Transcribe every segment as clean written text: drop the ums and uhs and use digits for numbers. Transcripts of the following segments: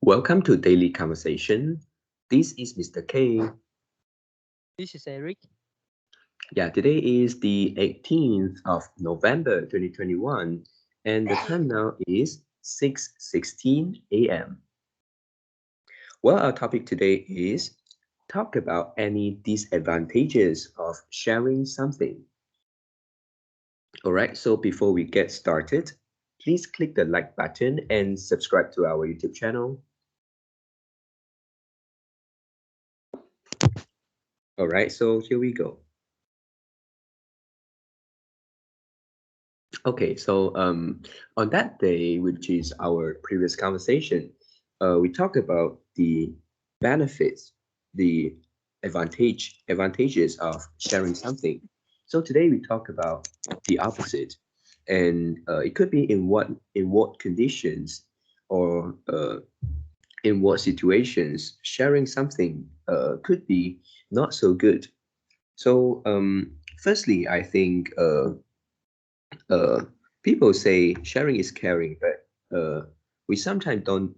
Welcome to Daily Conversation. This is Mr. K. This is Eric. Yeah, today is the 18th of November 2021, and the time now is 6:16 a.m. Well, our topic today is talk about any disadvantages of sharing something. All right, so before we get started, please click the like button and subscribe to our YouTube channel. All right, so here we go. Okay, so on that day, which is our previous conversation, we talked about the benefits, the advantages of sharing something. So today we talk about the opposite, and it could be in what conditions or in what situations sharing something could be not so good. So firstly, I think uh, people say sharing is caring, but we sometimes don't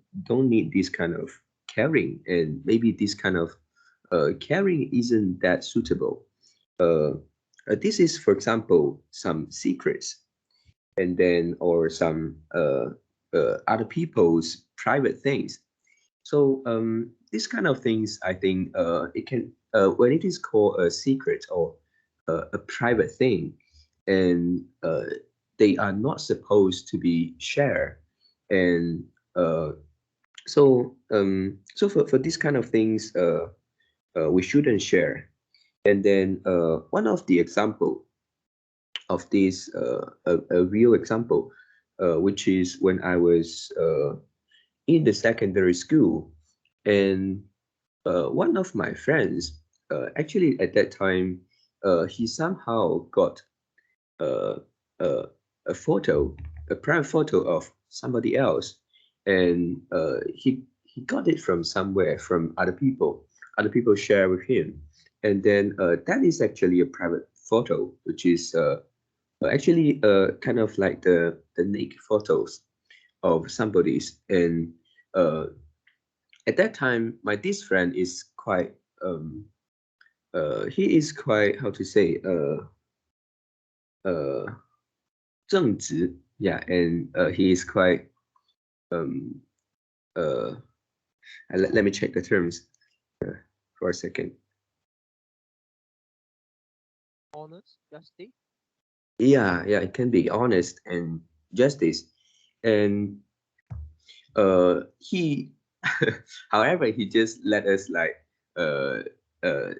need this kind of caring, and maybe this kind of caring isn't that suitable. Uh, this is, for example, some secrets, and then or some other people's private things. So these kind of things, I think it can when it is called a secret or a private thing, and they are not supposed to be shared, and uh, so for these kind of things, we shouldn't share. And then one of the example of this, a real example, which is when I was in the secondary school, and one of my friends, actually at that time, he somehow got uh, uh, a photo, a private photo of somebody else, and he got it from somewhere from other people. Other people share with him, and then that is actually a private photo, which is actually kind of like the naked photos of somebody's. And uh, at that time, my this friend is quite he is quite, how to say, uh 正直, yeah, and he is quite um uh let me check the terms for a second. Honest, justice. Yeah, it can be honest and justice, and he however, he just let us like uh uh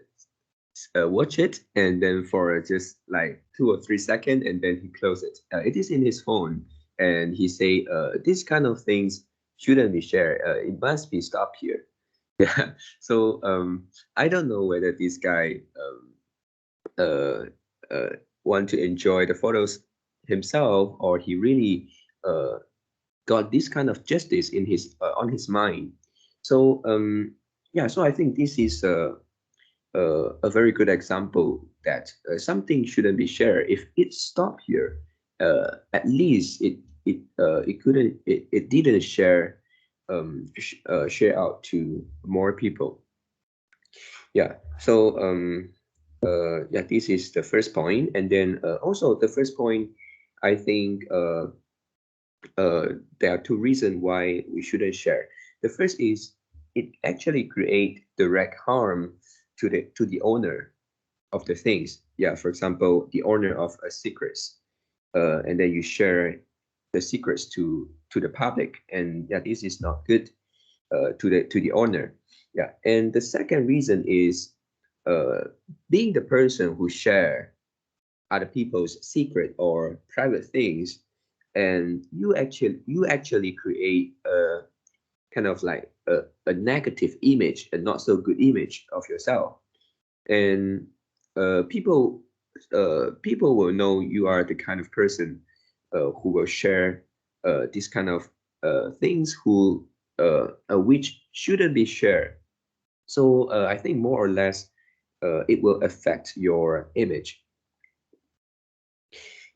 watch it, and then for just like 2 or 3 seconds, and then he closed it. It is in his phone, and he say, "This kind of things shouldn't be shared. It must be stopped here." Yeah. So I don't know whether this guy uh, uh, want to enjoy the photos himself, or he really uh, got this kind of justice in his on his mind. So yeah, so I think this is a very good example that something shouldn't be shared. If it stopped here, at least it didn't share out to more people. Yeah. So yeah, this is the first point, and then also the first point, I think there are two reasons why we shouldn't share. The first is it actually create direct harm to the owner of the things. Yeah, for example, the owner of a secrets, and then you share the secrets to the public, and yeah, this is not good to the owner. Yeah, and the second reason is being the person who share other people's secret or private things, and you actually create a kind of like a negative image, a not so good image of yourself, and people will know you are the kind of person who will share this kind of things which shouldn't be shared. So I think more or less it will affect your image.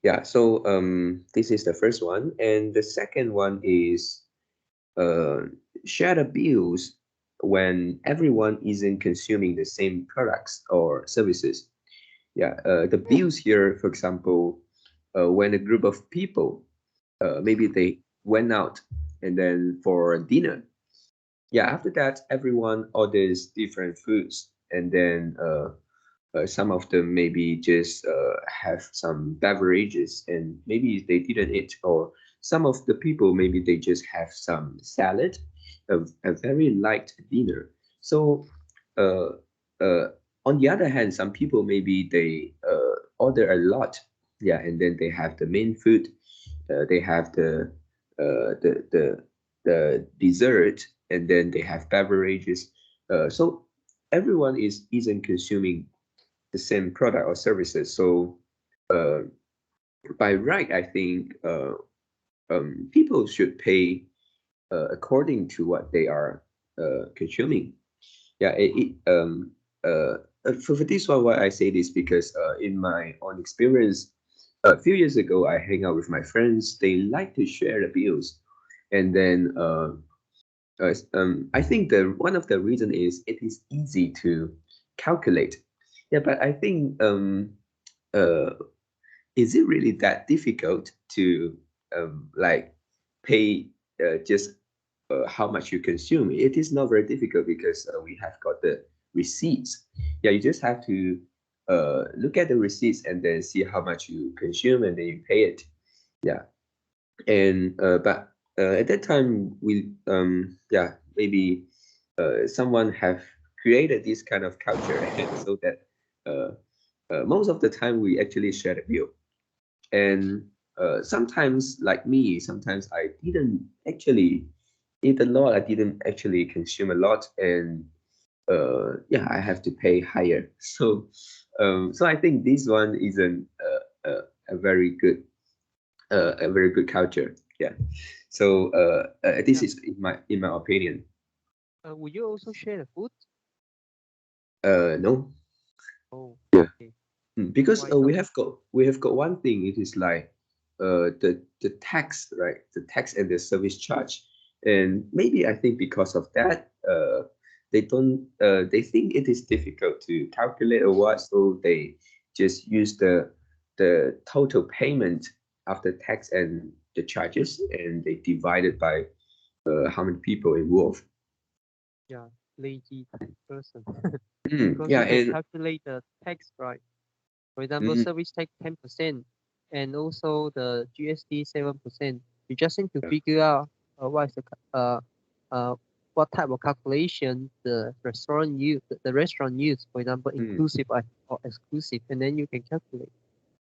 Yeah, so this is the first one, and the second one is share the bills when everyone isn't consuming the same products or services. Yeah, the bills here, for example, when a group of people, maybe they went out and then for dinner. Yeah, after that, everyone orders different foods, and then some of them maybe just have some beverages, and maybe they didn't eat, or some of the people maybe they just have some salad, a very light dinner. So uh, uh, on the other hand, some people maybe they order a lot, yeah, and then they have the main food, they have the dessert, and then they have beverages. So everyone isn't consuming the same product or services. So uh, by right, I think people should pay according to what they are consuming. Yeah, for this one, why I say this because in my own experience, a few years ago, I hang out with my friends. They like to share the bills, and then I think the one of the reason is it is easy to calculate. Yeah, but I think uh, is it really that difficult to like pay just how much you consume? It is not very difficult because we have got the receipts. Yeah, you just have to look at the receipts and then see how much you consume and then you pay it. Yeah, and but at that time we yeah, maybe someone have created this kind of culture so that uh, most of the time we actually share the bill. And sometimes like me, sometimes I didn't actually eat a lot, I didn't actually consume a lot, and yeah, I have to pay higher. So so I think this one isn't a very good a very good culture. Yeah. So this Yeah. is in my opinion. Will you also share the food? No. Oh, Yeah. okay. Because Why not? we have got one thing. It is like the tax, right? The tax and the service charge, and maybe I think because of that, they don't they think it is difficult to calculate or what, so they just use the total payment after tax and the charges, and they divide it by how many people involved. Yeah, lazy person. Because Yeah, you can and calculate the tax, right? For example, mm, service tax 10% and also the GST 7%. You just need to yeah, figure out what is uh what type of calculation the restaurant use, for example, mm. inclusive or exclusive, and then you can calculate.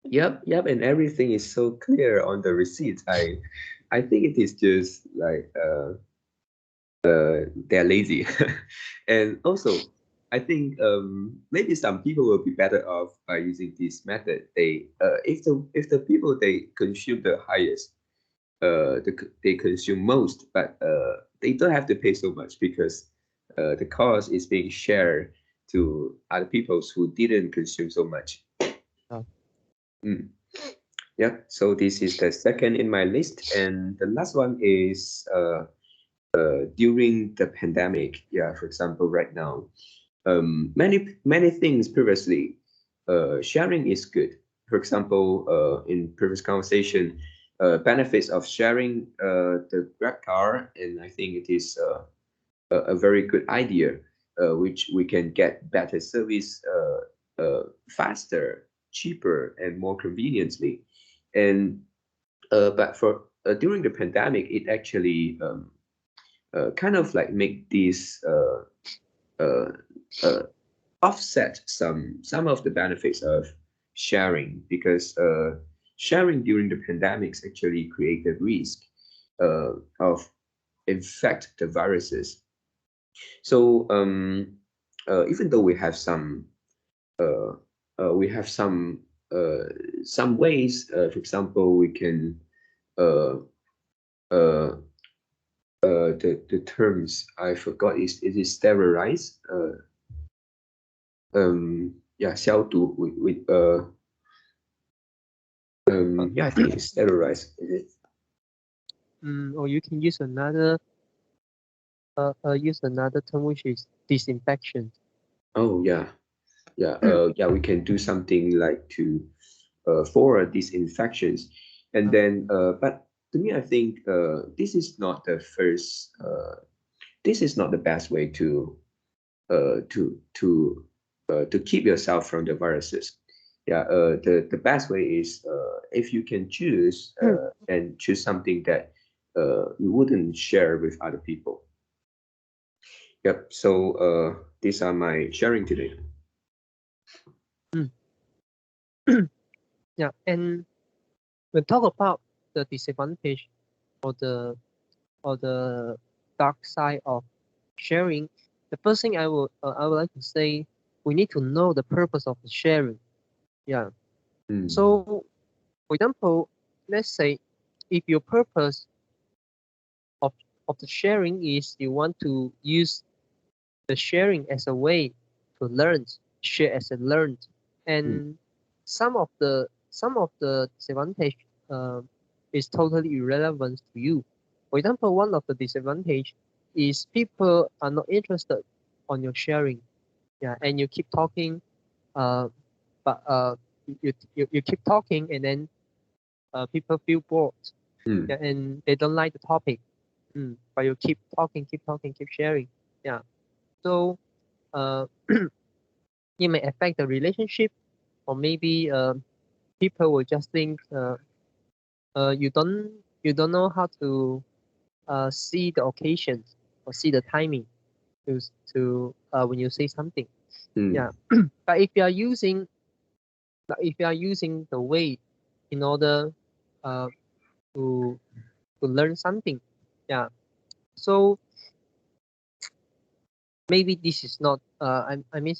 Yep, and everything is so clear on the receipt. I think it is just like they're lazy. And also I think maybe some people will be better off by using this method. They if the people they consume the highest, they consume most, but they don't have to pay so much because the cost is being shared to other peoples who didn't consume so much. Uh, Mm. Yeah, so this is the second in my list, and the last one is during the pandemic. Yeah, for example, right now, many things previously, sharing is good. For example, in previous conversation, benefits of sharing the Grab car, and I think it is a very good idea, which we can get better service faster, cheaper, and more conveniently. And but for during the pandemic, it actually kind of like make this uh, uh, offset some of the benefits of sharing because sharing during the pandemics actually created risk of infect the viruses. So even though uh, we have some ways, for example, we can uh, uh, the terms I forgot is sterilize. Yeah, 消毒 with uh, yeah, I think it's sterilize. Is it? or you can use another use another term which is disinfection. Oh yeah, yeah, yeah. We can do something like to for these infections, and then but to me, I think this is not the first. This is not the best way to uh, to to to keep yourself from the viruses. Yeah, the best way is if you can choose and choose something that you wouldn't share with other people. Yep. So these are my sharing today. Yeah, and when talk about the disadvantage or the dark side of sharing, the first thing I would like to say, we need to know the purpose of the sharing. Yeah. Mm, So, for example, let's say if your purpose of of the sharing is you want to use the sharing as a way to learn, share as a learn, mm, and some of the disadvantage is totally irrelevant to you. For example, one of the disadvantage is people are not interested on your sharing. Yeah, and you keep talking, uh, but you keep talking, and then people feel bored, mm, yeah, and they don't like the topic. But you keep talking, keep sharing. Yeah. So uh, it may affect the relationship, or maybe people will just think you don't know how to see the occasions or see the timing to when you say something. mm, Yeah. But if you are using the way in order uh, to to learn something, yeah. So maybe this is not I mean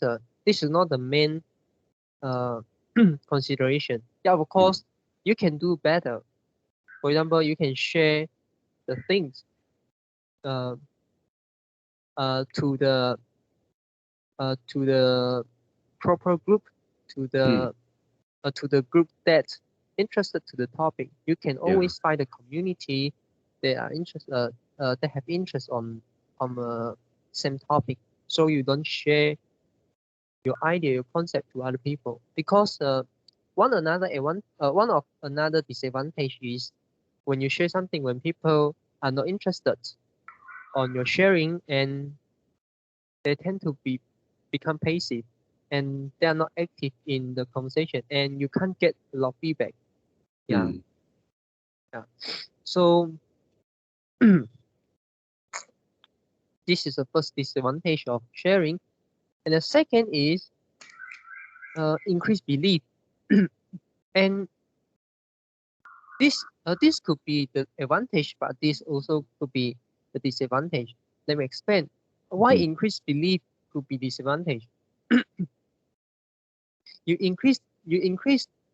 this is not the main uh, consideration. Yeah, of mm, course, you can do better. For example, you can share the things uh, to the proper group, to mm, the group that interested to the topic. You can yeah. always find a community that are interested that have interest on the same topic. So you don't share your idea, your concept to other people because one of another disadvantage is when you share something when people are not interested on your sharing and they tend to become passive and they are not active in the conversation and you can't get a lot of feedback. Yeah, Mm, yeah. So this is the first disadvantage of sharing, and the second is increased belief. And this could be the advantage, but this also could be the disadvantage. Let me explain. Why mm, increased belief could be disadvantage? You increase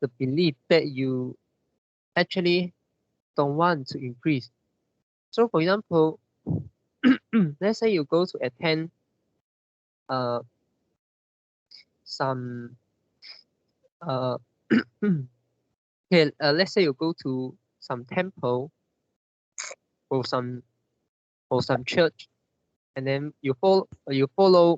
the belief that you actually don't want to increase. So for example, let's say you go to attend uh some uh okay, let's say you go to some temple or some church, and then you follow your family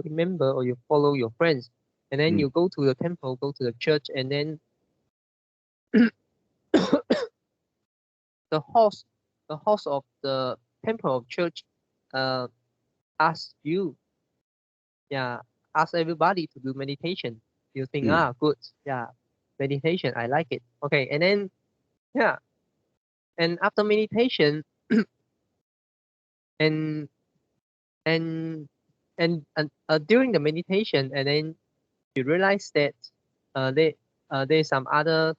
member or you follow your friends, and then mm, you go to the temple, go to the church, and then the host the host of the temple or church uh asks you, yeah, ask everybody to do meditation. You think, mm, good, yeah, meditation, I like it. Okay, and then yeah, and after meditation, and and and during the meditation, and then you realize that they there's some other,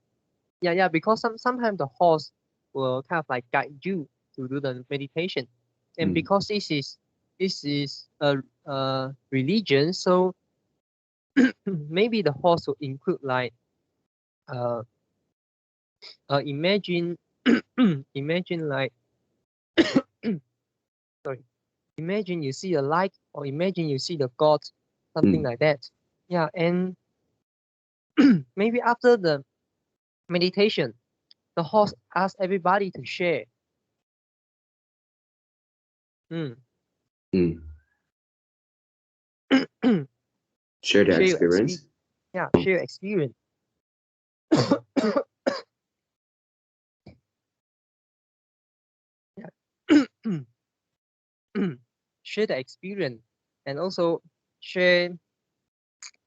yeah, because sometimes the host will kind of like guide you to do the meditation, and mm, because this is a religion, so maybe the host will include like uh, imagine imagine like sorry, imagine you see a light or imagine you see the god, something mm, like that. Yeah, and maybe after the meditation, the host asks everybody to share Mm. Mm. Share the Share your experience. yeah, share your experience. Yeah. Share the experience and also share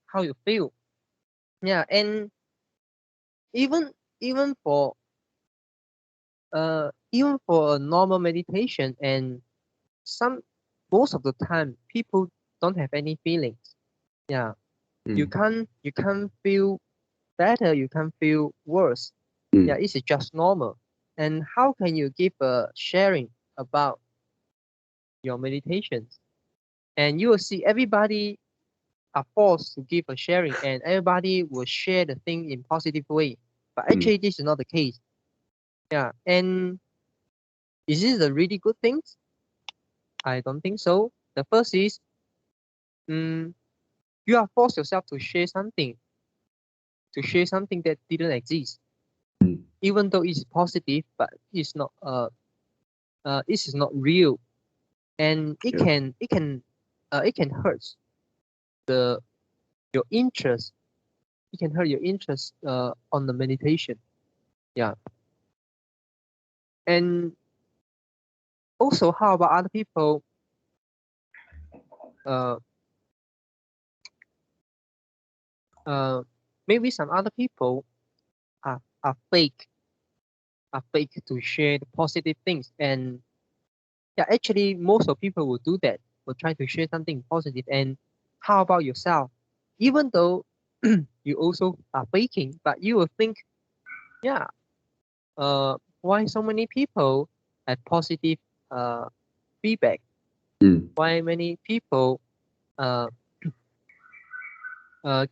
how you feel. Yeah, and even even for even for a normal meditation, and some most of the time people don't have any feelings. Yeah, Mm. you can't feel better, you can't feel worse. Yeah, Mm. it's just normal. And how can you give a sharing about your meditations? And you will see everybody are forced to give a sharing, and everybody will share the thing in positive way. But Mm. actually, this is not the case. Yeah, and is this a really good thing? I don't think so. The first is, mm, you are forced yourself to share something that didn't exist, Mm. even though it's positive, but it is not real, and Yeah. it can hurt the your interest. It can hurt your interest on the meditation. Yeah, and also, how about other people? Uh, uh, Maybe some other people are fake to share the positive things, and yeah, actually, most of people will do that. Will try to share something positive. And how about yourself? Even though you also are faking, but you will think, yeah, why so many people have positive uh, feedback? Mm. Why many people uh,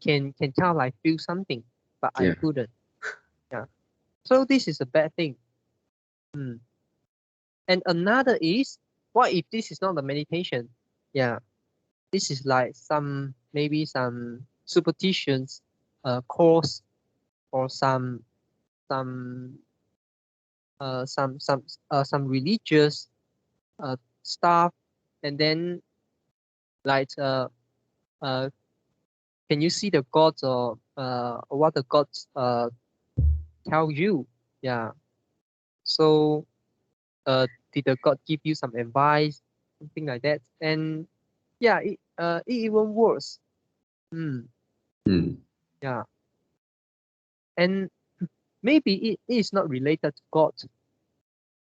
can kind of like feel something, but I Yeah. couldn't. Yeah. So this is a bad thing. Mm. And another is, what if this is not a meditation? Yeah, this is like maybe some superstitions course, or some some religious stuff, and then like uh can you see the gods, or what the gods tell you? Yeah. So did the god give you some advice, something like that? And yeah, it even worse. Mm, Mm. yeah. And maybe it is not related to God.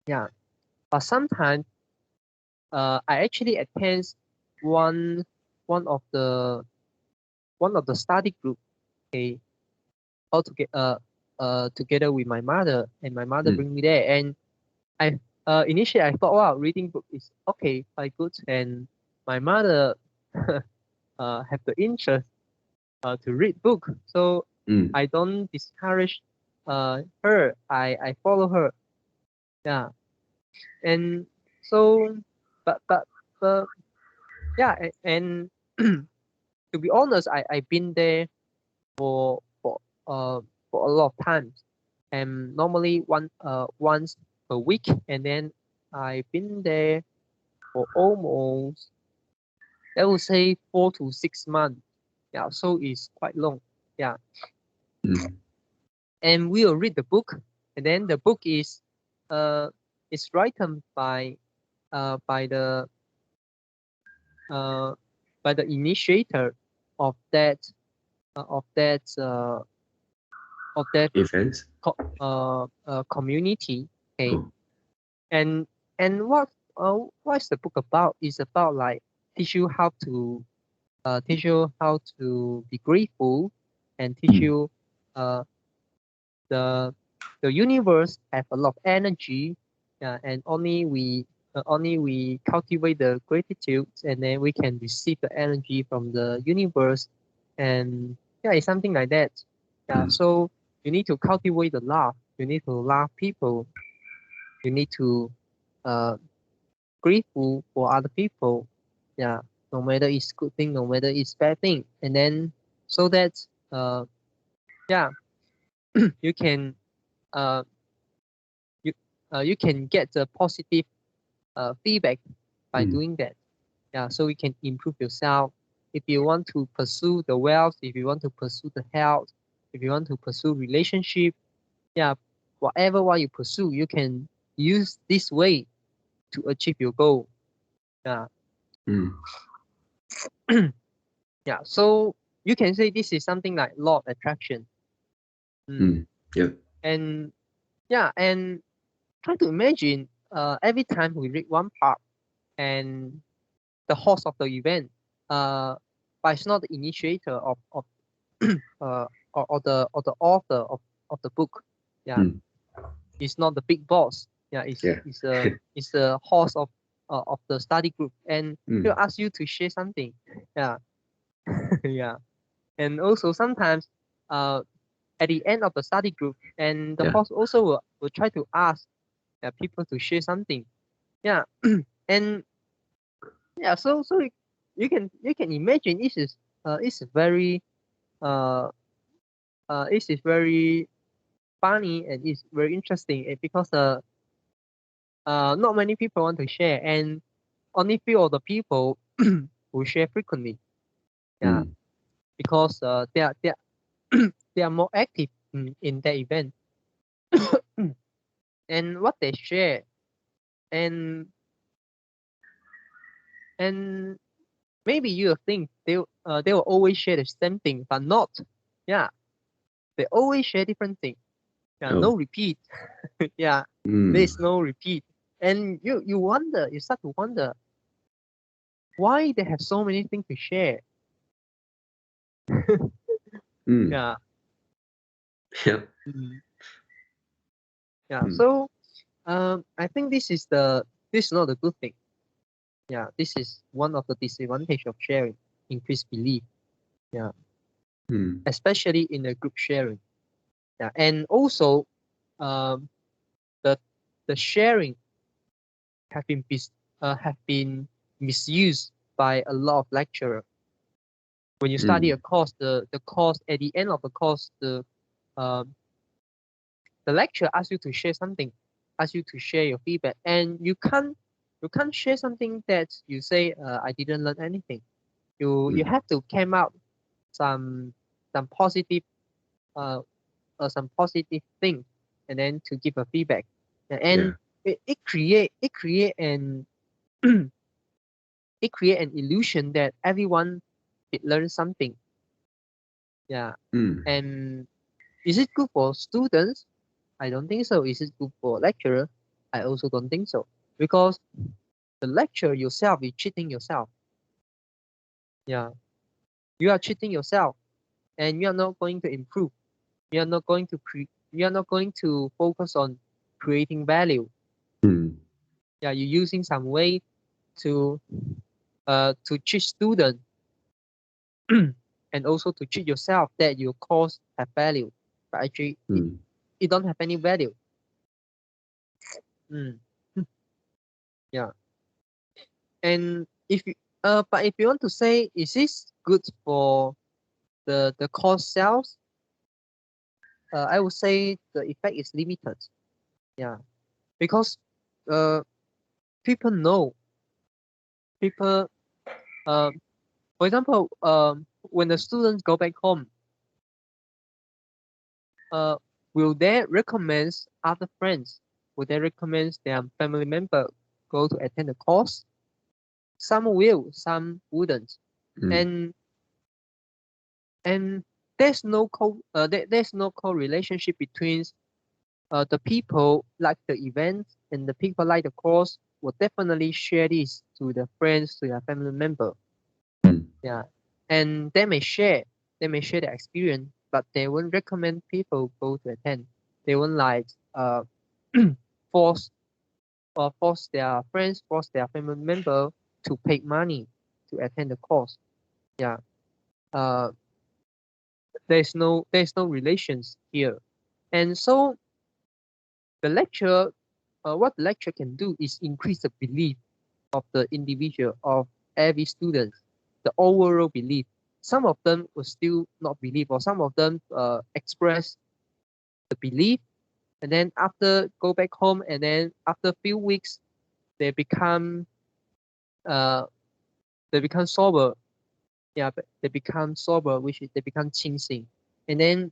Yeah. But sometimes I actually attend one one of the one of the study group, okay, all together with my mother, and my mother Mm. bring me there. And I initially I thought, wow, reading book is okay, quite good. And my mother have the interest to read book, so Mm. I don't discourage her. I follow her. Yeah. And so, but yeah, and to be honest, I've been there for for for a lot of times, and normally once a week, and then I've been there for almost, I would say, 4 to 6 months. Yeah, so it's quite long. Yeah, Mm. and we will read the book, and then the book uh is written by the uh by the initiator of that uh, of that uh, of that Events. community. Okay, Oh. and what's the book about? It's about like teach you how to be grateful, and teach Mm. you uh the the universe have a lot of energy. And only we cultivate the gratitude, and then we can receive the energy from the universe. And yeah, it's something like that. Yeah, Mm. so you need to cultivate the love, you need to love people, you need to uh grateful for other people. Yeah, no matter it's good thing, no matter it's bad thing. And then so that yeah, you can uh you you can get the positive feedback by Mm. doing that. Yeah, so you can improve yourself. If you want to pursue the wealth, if you want to pursue the health, if you want to pursue relationship, yeah, whatever what you pursue, you can use this way to achieve your goal. Yeah. Mm. Yeah, so you can say this is something like law of attraction. Mm. Yeah. And yeah, and try to imagine every time we read one part and the host of the event, uh, but it's not the initiator of or the author of the book. Yeah, Mm. it's not the big boss. Yeah, Yeah. it's the host of the study group, and he'll Mm. ask you to share something. Yeah, yeah, and also sometimes at the end of the study group, and the Yeah. host also will try to ask people to share something. Yeah, and yeah, so you can imagine this is very uh this is very funny and it's very interesting because not many people want to share and only few of the people who share frequently. Yeah, Mm. because they are they are more active in that event. And what they share and and maybe you think they will always share the same thing, but not. Yeah, they always share different things. Yeah, Oh. no repeat. Yeah, Mm. there's no repeat. And you start to wonder why they have so many things to share. Mm. Yeah. Yeah. Mhm. Yeah. Mm. So I think this is not a good thing. Yeah, this is one of the disadvantage of sharing, increased belief. Yeah, Mm. especially in the group sharing. Yeah, and also um the the sharing have been misused by a lot of lecturer. When you study Mm. a course, the course at the end of the course, um, the lecturer asks you to share something, asks you to share your feedback, and you can't share something that you say I didn't learn anything. You Mm. have to come out some some positive uh, some positive thing, and then to give a feedback, and Yeah. it create an it create an illusion that everyone did learn something. Yeah, Mm. and is it good for students? I don't think so. Is it good for lecturer? I also don't think so. Because the lecture yourself is cheating yourself. Yeah. You are cheating yourself and you are not going to improve. You are not going to focus on creating value. Mm. Yeah, you're using some way to to cheat student and also to cheat yourself that your course have value. But actually Mm. it don't have any value. Mm. Yeah. And but if you want to say, is this good for the course sales? I would say the effect is limited. Yeah, because uh, people know people. Uh, for example, when the students go back home, uh, will they recommend other friends? Will they recommend their family member go to attend the course? Some will, some wouldn't, Mm. and and there's no correlationship between the people like the event and the people like the course will definitely share this to their friends, to their family member. Mm. Yeah, and they may share their experience, but they won't recommend people go to attend. They won't like force force their friends, force their family member to pay money to attend the course. Yeah, uh, there's no relations here, and so the lecture, what the lecture can do is increase the belief of the individual, of every student, the overall belief. Some of them will still not believe, or some of them express the belief, and then after go back home, and then after a few weeks, they become they become sober. Yeah, but they become sober, which is they become 清醒, and then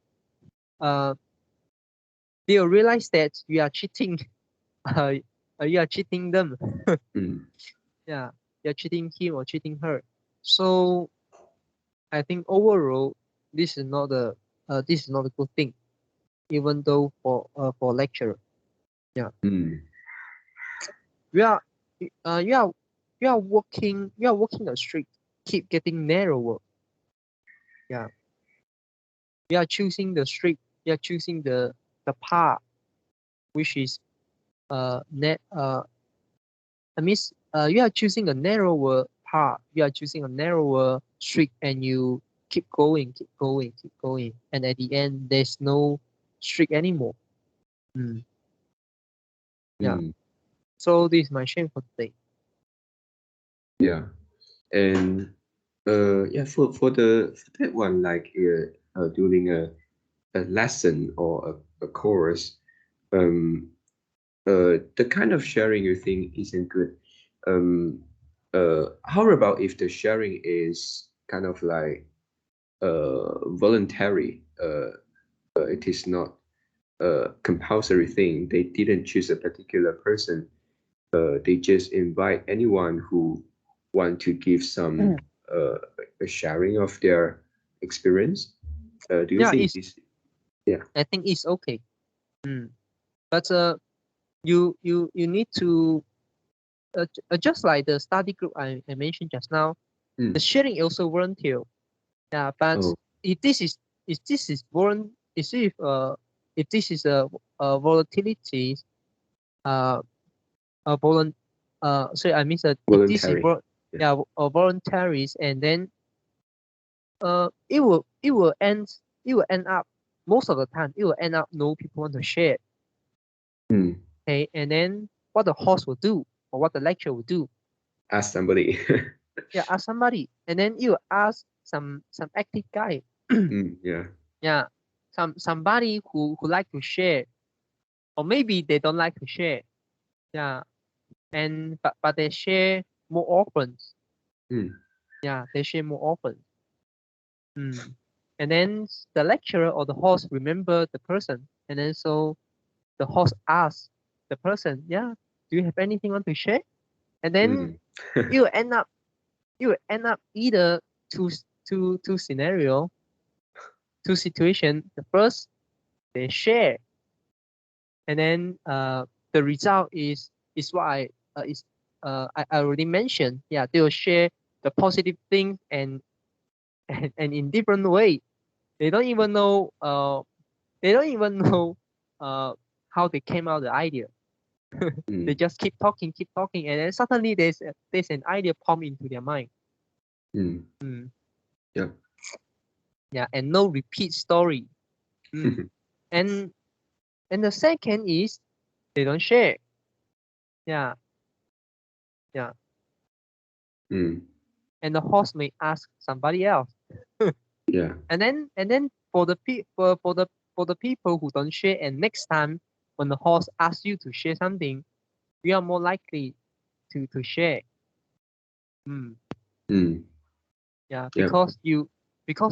they'll realize that you are cheating. You are cheating them. Yeah, you're cheating him or cheating her. So I think overall, this is not a good thing, even though for lecturer. Yeah, you are you are walking the street, keep getting narrower. Yeah, you are choosing the street, you are choosing the path, which is net I mean, you are choosing a narrower path, you are choosing a narrower street, and you keep going, keep going, keep going, and at the end, there's no street anymore. Yeah. So this is my shame for today. Yeah, and yeah, for that one, like during a lesson or a course, the kind of sharing you think isn't good. How about if the sharing is kind of like voluntary? It is not a compulsory thing. They didn't choose a particular person. They just invite anyone who want to give some a sharing of their experience. Do you Yeah, think this? Yeah. I think it's okay. But you need to just like the study group I mentioned just now, the sharing is also volunteer. Yeah, but Oh. if this is if this is if this is a volatility, a sorry, I mean that if this is Voluntary. yeah, a voluntaries, and then it will end up, most of the time it will end up no people want to share. Okay, and then what the host will do or what the lecturer will do, Ask somebody. yeah, ask somebody, and then you ask some active guy. Yeah. Yeah, somebody who like to share, or maybe they don't like to share. Yeah, and but they share more often. Yeah, they share more often. And then the lecturer or the host remember the person, and then so the host asks the person, yeah, do you have anything want to share? And then you end up either two scenario, two situation. The first, they share, and then the result is what I already mentioned. Yeah, they will share the positive things, and in different way. They don't even know how they came out the idea. They just keep talking, and then suddenly there's an idea pop into their mind. Yeah. Yeah, and no repeat story. And the second is they don't share. Yeah. Yeah. And the host may ask somebody else. Yeah. And then for the people who don't share, and next time when the host asks you to share something, you are more likely to share. Yeah, because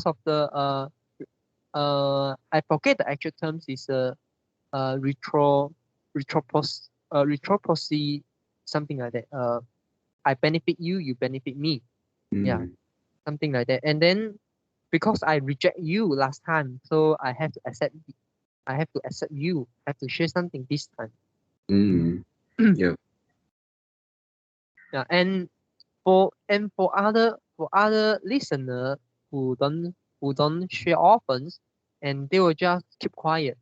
of the I forget the actual terms, is retroposy, something like that. I benefit you, you benefit me. Yeah, something like that. And then because I reject you last time, so I have to accept you. I have to share something this time. Yeah. Yeah, and for other listener who don't share often, and they will just keep quiet.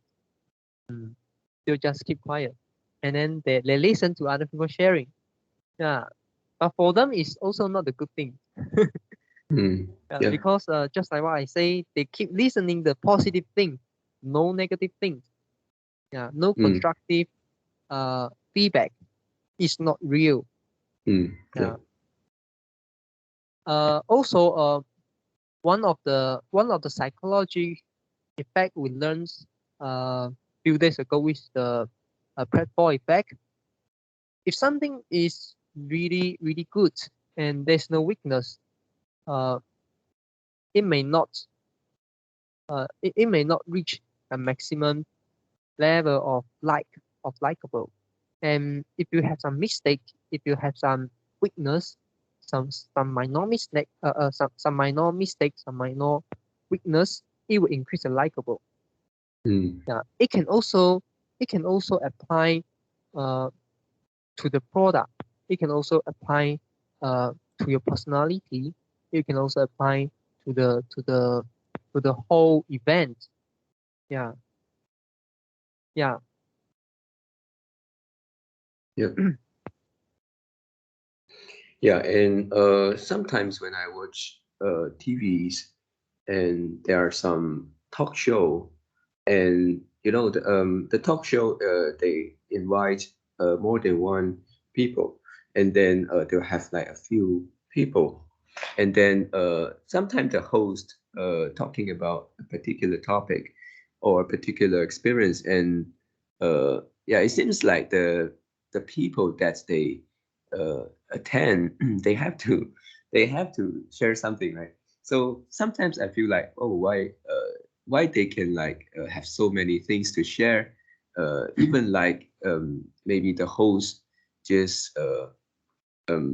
They'll just keep quiet, and then they listen to other people sharing. Yeah, but for them it's also not a good thing. Yeah. Because just like what I say, they keep listening the positive thing, no negative things. Yeah, no constructive feedback. It's not real. Yeah. Also, one of the psychology effect we learned few days ago is the platform effect. If something is really really good, and there's no weakness. Uh, it may not it may not reach a maximum level of likable. And if you have some mistake, if you have some weakness, some minor mistake, some minor mistakes, some minor weakness, it will increase the likable. Mm. Yeah, it can also apply uh, to the product. It can also apply to your personality. It can also apply to the whole event. Yeah, yeah. Yeah. Yeah, and sometimes when I watch TVs and there are some talk show, and the talk show they invite more than one people, and then they'll have like a few people, and then sometimes the host talking about a particular topic or a particular experience, and yeah, it seems like the people that they attend they have to share something, right? So sometimes I feel like, oh, why they can like have so many things to share, even like maybe the host just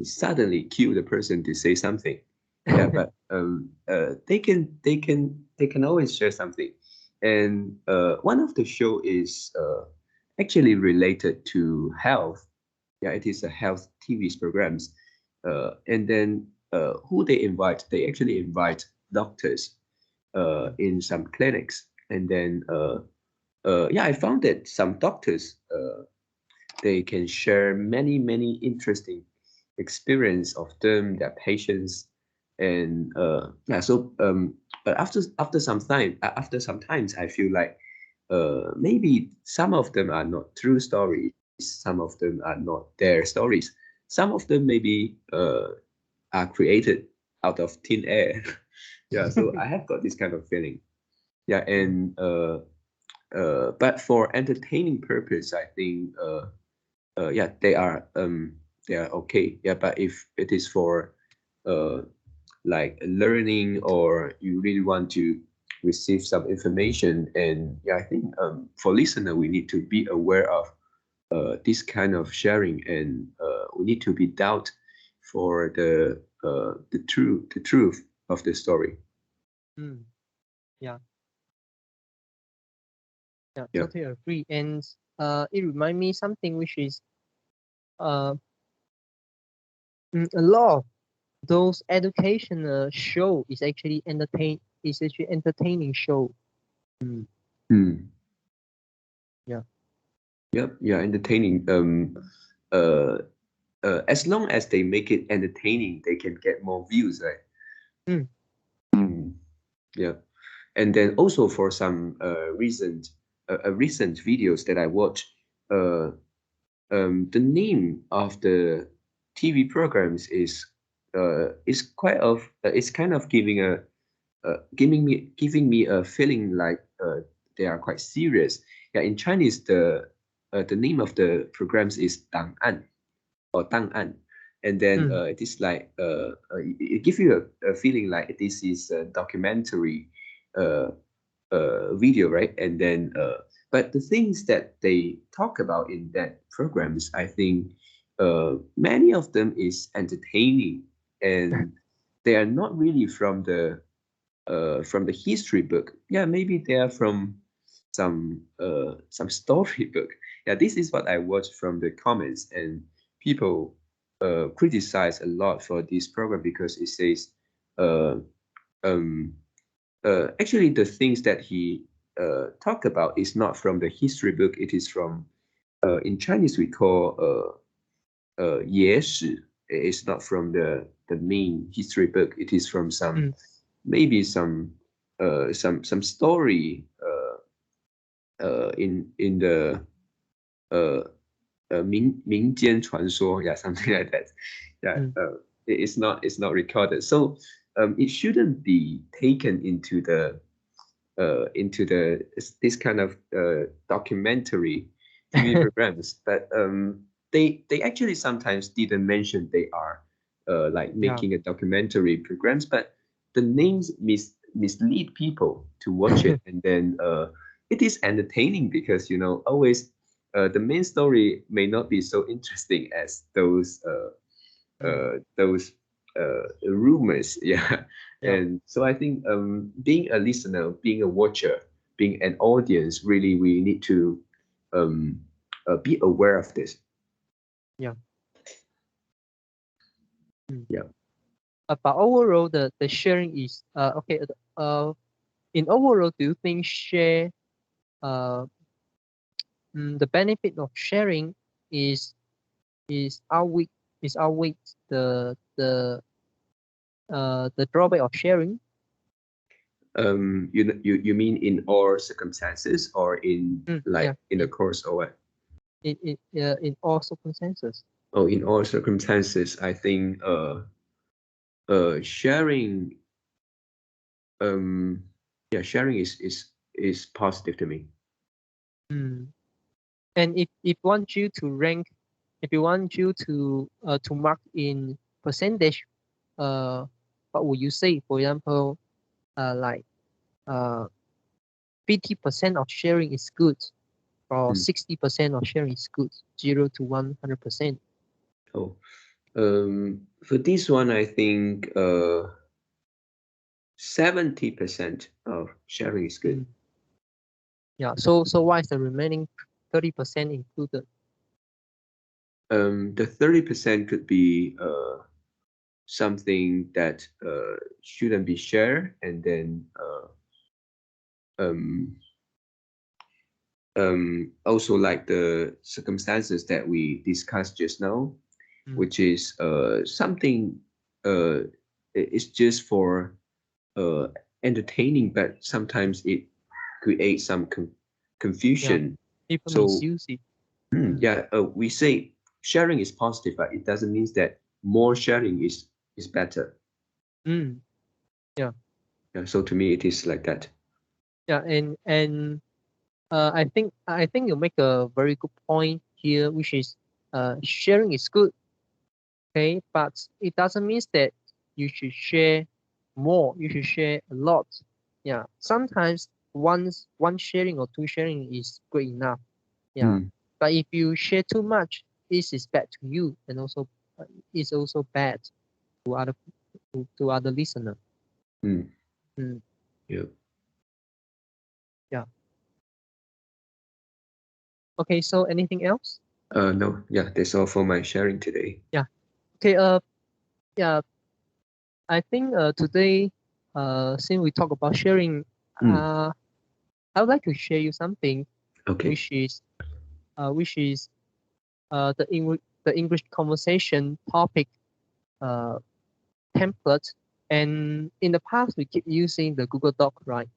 suddenly cue the person to say something. Yeah, but they can always share something. And one of the show is actually related to health. Yeah, it is a health TV programs. And then who they invite? They actually invite doctors in some clinics. And then yeah, I found that some doctors they can share many interesting experience of them, their patients, and yeah. So but after some time, after some times, I feel like maybe some of them are not true stories, some of them are not their stories, some of them maybe are created out of thin air. Yeah, so I have got this kind of feeling. Yeah, Mm, and but for entertaining purpose, I think yeah, they are okay. Yeah, but if it is for uh like learning, or you really want to receive some information, and yeah, I think for listener we need to be aware of this kind of sharing, and we need to be doubt for the truth of the story. mm, yeah, yeah, Yeah. totally agree. And it remind me something which is uh a lot of those educational show is actually entertaining show. Mm, Hmm. yeah. Yep. Yeah, entertaining. Uh, as long as they make it entertaining, they can get more views, right? Mm, Mm. Yeah. And then also for some recent videos that I watched, uh, the name of the TV programs is quite of it's kind of giving me a feeling like they are quite serious. Yeah, in Chinese the name of the programs is 档案 or 档案, and then mm, it is like it gives you a feeling like this is a documentary uh, video, right? And then but the things that they talk about in that programs, I think many of them is entertaining, and they are not really from the history book. Yeah, maybe they are from some storybook. Yeah, this is what I watched from the comments, and people criticize a lot for this program because it says uh, um, actually the things that he talked about is not from the history book. It is from in Chinese we call 野史. It's not from the main history book. It is from some mm, maybe some story in the uh, 民间传说, yeah, something like that. Yeah, mm, it's not recorded, so it shouldn't be taken into this kind of documentary TV programs. But they actually sometimes didn't mention they are like Yeah. making a documentary programs, but the names mislead people to watch it, and then it is entertaining because always the main story may not be so interesting as those rumors. Yeah. Yeah. And so I think being a listener, being a watcher, being an audience, really we need to um, be aware of this. Yeah. Mm. Yeah. But overall, the sharing is okay. In overall, do you think uh the benefit of sharing is is outweigh outweigh the drawback of sharing You mean in all circumstances or in like yeah in the course or what? in all circumstances. Oh, in all circumstances, I think sharing yeah, sharing is positive to me. Mm. And if want you to rank, if you want you to mark in percentage, uh, what would you say? For example, like uh 50% of sharing is good, or Mm. 60% of sharing is good, 0 to 100%. Oh, for this one, I think 70% of sharing is good. Mm. Yeah. So why is the remaining 30% included? The 30% could be something that shouldn't be shared, and then um, also like the circumstances that we discussed just now, Mm. which is something it's just for uh, entertaining, but sometimes it creates some Yeah. confusion. People So misuse it. Mm. yeah, we say sharing is positive, but it doesn't mean that more sharing is better. Mm. Yeah. Yeah, so to me, it is like that. Yeah. And I think you make a very good point here, which is sharing is good, okay, but it doesn't mean that you should share more. You should share a lot. Yeah. Sometimes one sharing or two sharing is good enough. Yeah. Mm, But if you share too much, this is bad to you, and also it's also bad to other listener. mm, Mm. yeah. Yeah. Okay. So anything else? No, yeah, that's all for my sharing today. Yeah. Okay. Yeah. I think today, since we talk about sharing, Mm, I would like to share you something, okay. which is which is the English conversation topic uh, template. And in the past, we keep using the Google Doc, right?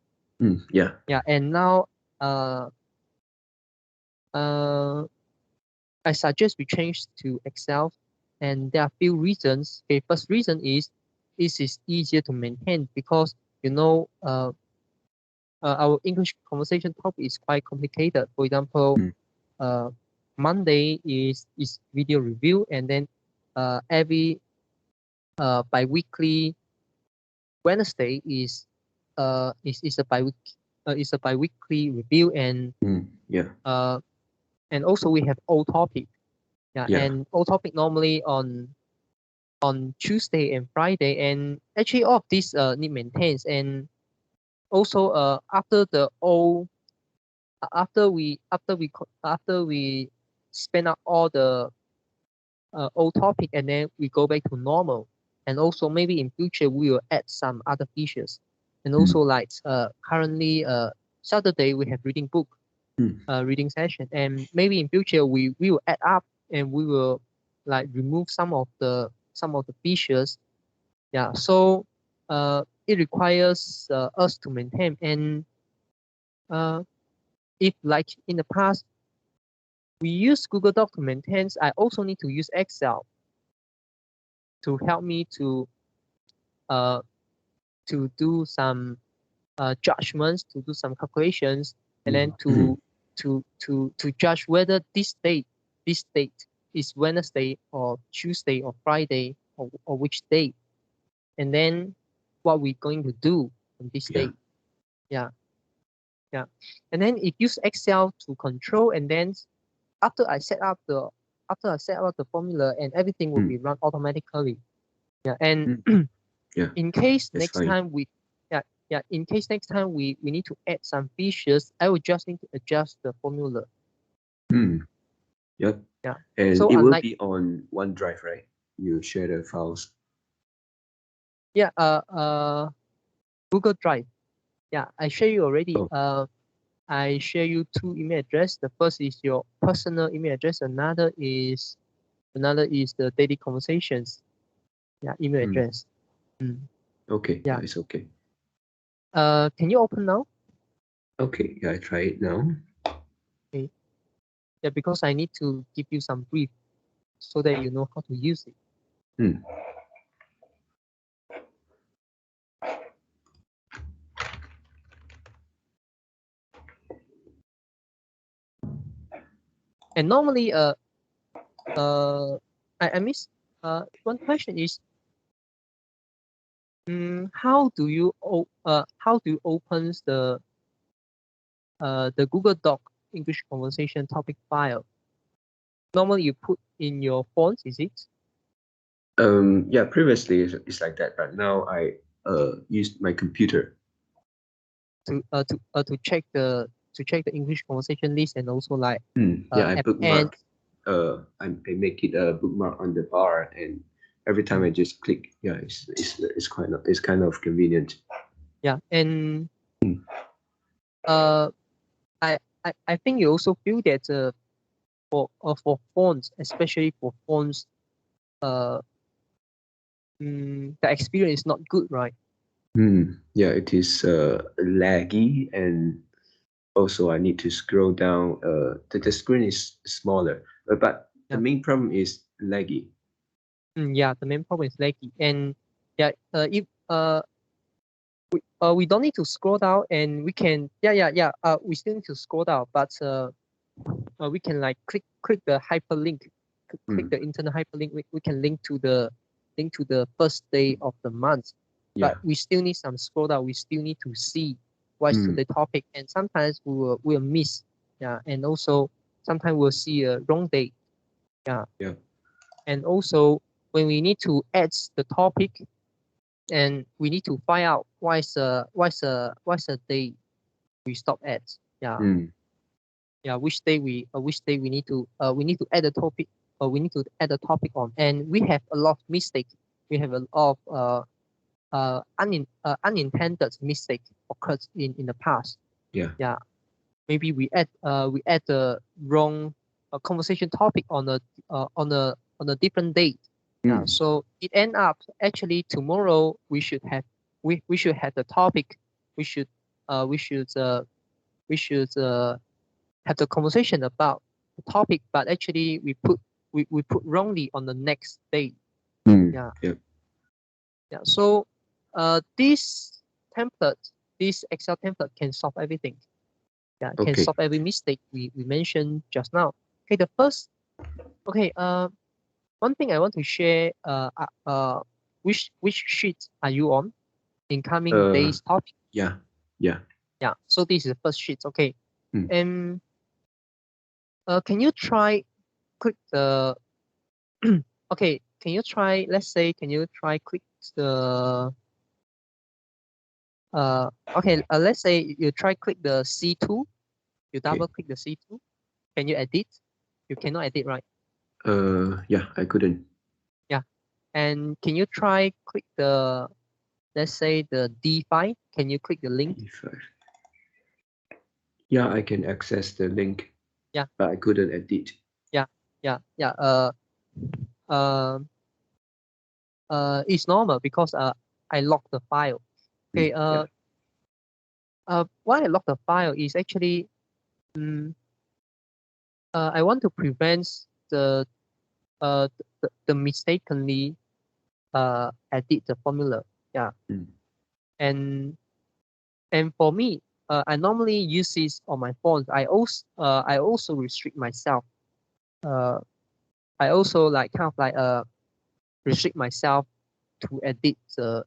Yeah. Yeah. And now, uh, uh, I suggest we change to Excel, and there are few reasons. Okay, first reason is this is easier to maintain because our English conversation topic is quite complicated. For example, Mm, uh, Monday is video review, and then every biweekly Wednesday is a biweekly review, yeah. uh, and also we have old topic. Yeah, Yeah. and old topic normally on Tuesday and Friday, and actually all of these need maintenance. And also after the old after we spend out all the old topic, and then we go back to normal. And also maybe in future we will add some other features. And Mm, also like currently Saturday we have reading book mm, reading session, and maybe in future we will add up, and we will like remove some of the features. Yeah. So it requires us to maintain. And uh, if like in the past we use Google Doc to maintain, I also need to use Excel to help me uh, to do some judgments, to do some calculations, and then mm, to judge whether this date is Wednesday or Tuesday or Friday. or which date, and then what we're going to do on this Yeah. date. And then it use Excel to control, and then after I set up the formula, and everything will be run automatically. And Yeah, in case that's next fine. time we in case next time we need to add some features, I will just need to adjust the formula. Yep. Yeah. And So it will unlike be on OneDrive, right? You share the files. Google Drive. Yeah, I share you already. Oh. I share you two email address. The first is your personal email address. Another is the daily conversations. Yeah, email address. Okay. Yeah. It's okay. Can you open now? Okay. Yeah, I try it now. Okay. Yeah, because I need to give you some brief so that you know how to use it. And normally, I miss one question is, how do you open the Google Doc English conversation topic file? Normally, you put in your fonts, is it? Yeah, previously it's like that, but now I used my computer to check the English conversation list, and also like yeah, I at bookmark. I make it a bookmark on the bar, and every time I just click. Yeah, it's kind of convenient. Yeah, and I think you also feel that for phones, especially for phones, the experience is not good, right? Yeah, it is laggy, and also I need to scroll down. The screen is smaller, but the Yeah. main problem is laggy. Yeah, the main problem is laggy, and yeah, if we don't need to scroll down, and we can we still need to scroll down, but we can like click the hyperlink, click the internal hyperlink. We can link to the first day of the month, Yeah. but we still need some scroll down. We still need to see what's the topic, and sometimes we'll miss. Yeah, and also sometimes we'll see a wrong date. Yeah. Yeah. And also when we need to add the topic, and we need to find out what's the day we stop at. Yeah. Which day we need to add a topic, or we need to add a topic on, and we have a lot of mistakes. We have a lot of unintended mistake occurred in the past. Yeah. Maybe we add the wrong conversation topic on a different date. So it end up actually tomorrow we should have the topic. We should have the conversation about the topic, but actually we put wrongly on the next day. Yeah. So this Excel template can solve everything. Yeah, can Okay. solve every mistake we mentioned just now. Okay, the first. Okay, one thing I want to share. Which sheet are you on? Incoming days topic. Yeah. Yeah. So this is the first sheet. Okay. And can you try click the okay, can you try, let's say, click the okay, let's say you try click the C2, you double click the C2. Can you edit? You cannot edit, right? Yeah, I couldn't. Yeah. And can you try click the, let's say, the D5? Can you click the link? D5. Yeah, I can access the link. Yeah. But I couldn't edit. It's normal because I locked the file. Okay. Why I locked the file is actually I want to prevent the mistakenly edit the formula. Yeah. And for me, I normally use this on my phone. I also restrict myself. I also like kind of like restrict myself to edit the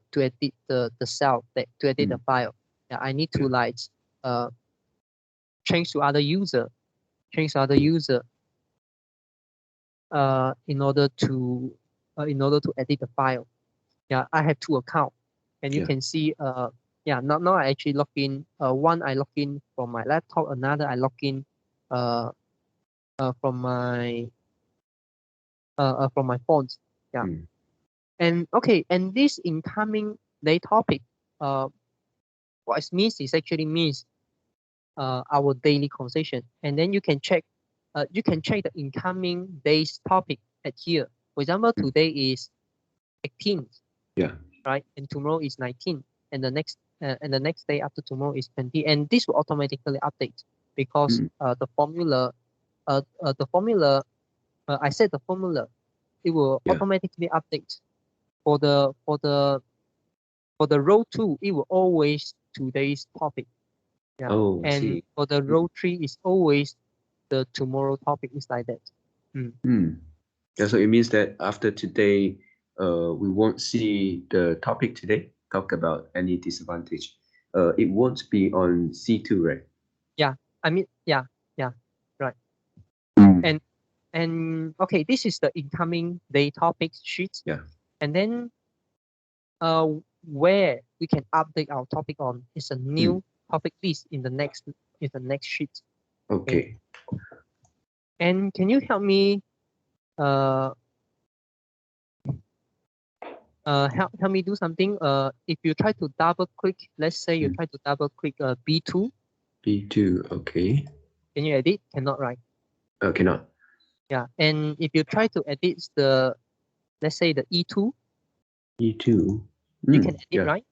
cell, to edit the file. Yeah, I need to like change to other user in order to edit the file. Yeah, I have two accounts, and you can see yeah, now I actually log in. One I log in from my laptop, another I log in from my phone. Yeah. And okay, and this incoming day topic, what it means is actually means our daily conversation, and then you can check the incoming day's topic at here. For example, today is 18th, Yeah. right, and tomorrow is 19th, and the next day after tomorrow is 20, and this will automatically update because the formula I set the formula, it will automatically update for the row 2, it will always today's topic. Yeah. Oh, I and see. for the row 3 is always the tomorrow topic, is like that. Yeah, so it means that after today, we won't see the topic today talk about any disadvantage. It won't be on C2, right? Yeah, I mean, yeah, right. And okay, this is the incoming day topic sheet. Yeah. And then where we can update our topic on is a new topic list in the next sheet. Okay. And can you help me help me do something? If you try to double click, let's say you try to double click B2. B2, okay. Can you edit? Cannot, right? Cannot. Yeah, and if you try to edit the, let's say the E2. E2. You can edit, right?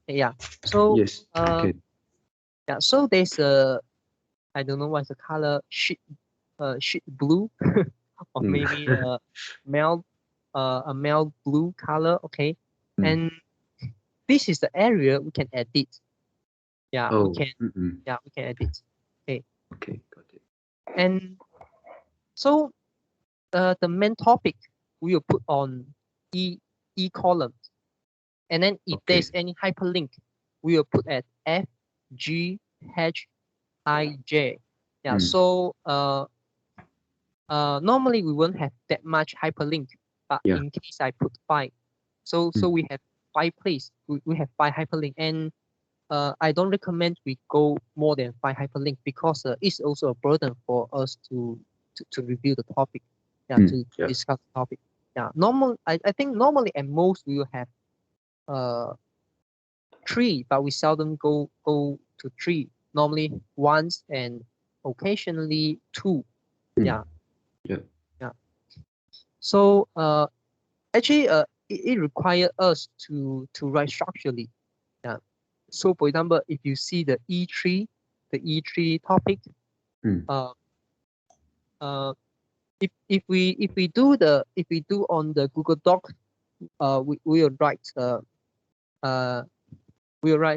Yeah. So yes, okay. yeah, so there's a, I don't know what's the color, sheet blue or maybe a male blue color. Okay. And this is the area we can edit. Yeah, we can edit. Okay. Okay, got it. And so the main topic we will put on E column. And then if there's any hyperlink, we will put at F, G, H, I, J. Yeah. So normally we won't have that much hyperlink, but in case I put 5, so we have 5 place. We have 5 hyperlink, and I don't recommend we go more than 5 hyperlink because it's also a burden for us to review the topic. Yeah, to discuss the topic. Yeah. I think normally at most we will have 3, but we seldom go to 3. Normally once and occasionally 2. Yeah. So actually it requires us to write structurally. Yeah. So for example, if you see the E3 topic, if we do on the Google Doc, we will write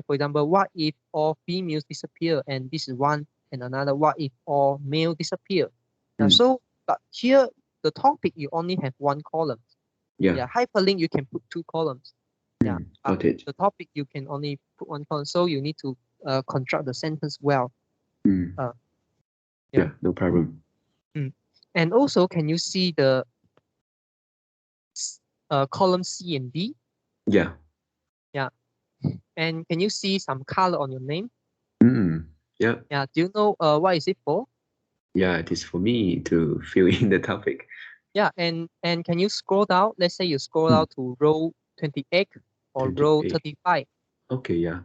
for example, what if all females disappear, and this is one, and another, what if all male disappear. So but here the topic you only have 1 column. Yeah, hyperlink you can put 2 columns. Yeah, got it. the topic you can only put 1 column, so you need to construct the sentence well. Yeah, no problem. And also, can you see the column C and D? Yeah. Yeah. And can you see some color on your name? Yeah. Yeah. Do you know what is it for? Yeah, it is for me to fill in the topic. Yeah, and can you scroll down? Let's say you scroll down to row 28 or 28. row 35. Okay, yeah.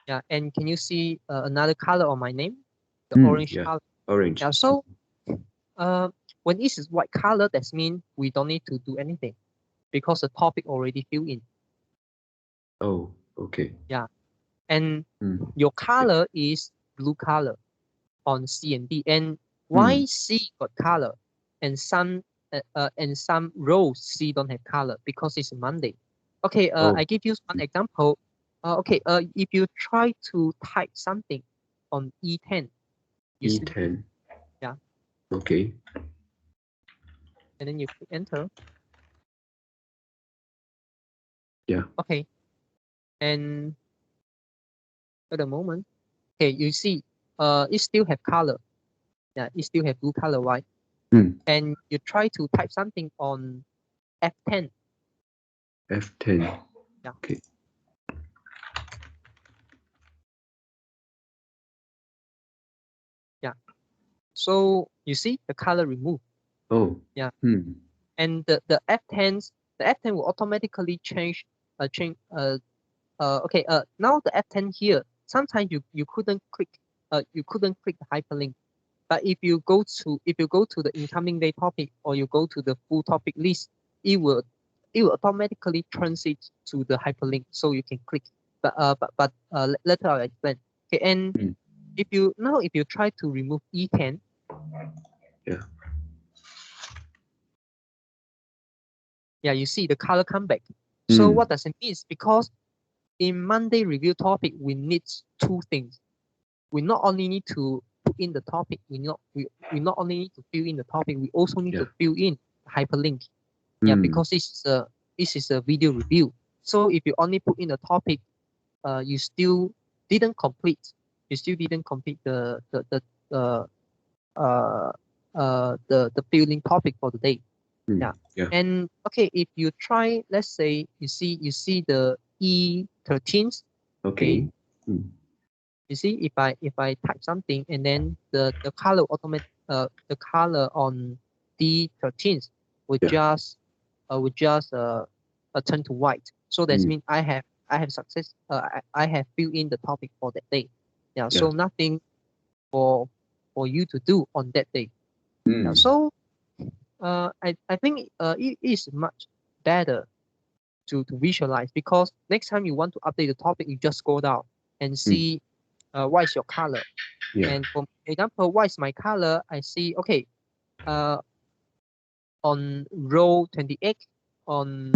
Yeah, and can you see another color on my name? The orange color. Orange. Yeah, so when this is white color, that means we don't need to do anything because the topic already filled in. Oh, okay. Yeah, and your color is blue color on C and D. And why C got color and some rows C don't have color? Because it's Monday. Okay, I give you one example. Okay, if you try to type something on E10, E10. Yeah. Okay. And then you click enter. Yeah. Okay, and at the moment, okay, you see, it still have color. Yeah, it still have blue color, right? Mm. And you try to type something on F10. F10. Yeah. Okay. Yeah. So you see the color removed. Oh. Yeah. Hmm. And the F10 will automatically okay, now the F10 here, sometimes you couldn't click the hyperlink. But if you go to the incoming day topic, or you go to the full topic list, it will automatically transit to the hyperlink, so you can click. But later I'll explain. Okay, and Mm. if you try to remove E10, Yeah. yeah, you see the color come back. So Mm. what does it mean? Because in Monday review topic, we need two things. We not only need to put in the topic, we not only need to fill in the topic, we also need Yeah. to fill in hyperlink. Yeah, Mm. because this is a video review. So if you only put in a topic, you still didn't complete. You still didn't complete uh, the filling topic for the day. Mm. Yeah. Yeah. And okay, if you try, let's say you see the E13s. Okay. Mm. You see, if I type something, and then the the color on D13s would Yeah. just turn to white. So that Mm. means I have success. I have filled in the topic for that day. Yeah. Yeah. So nothing for you to do on that day. Yeah. Mm. So I think it is much better to visualize, because next time you want to update the topic, you just go down and Mm. see what is your color. Yeah. And for example, what is my color? I see, okay, uh, on row 28, on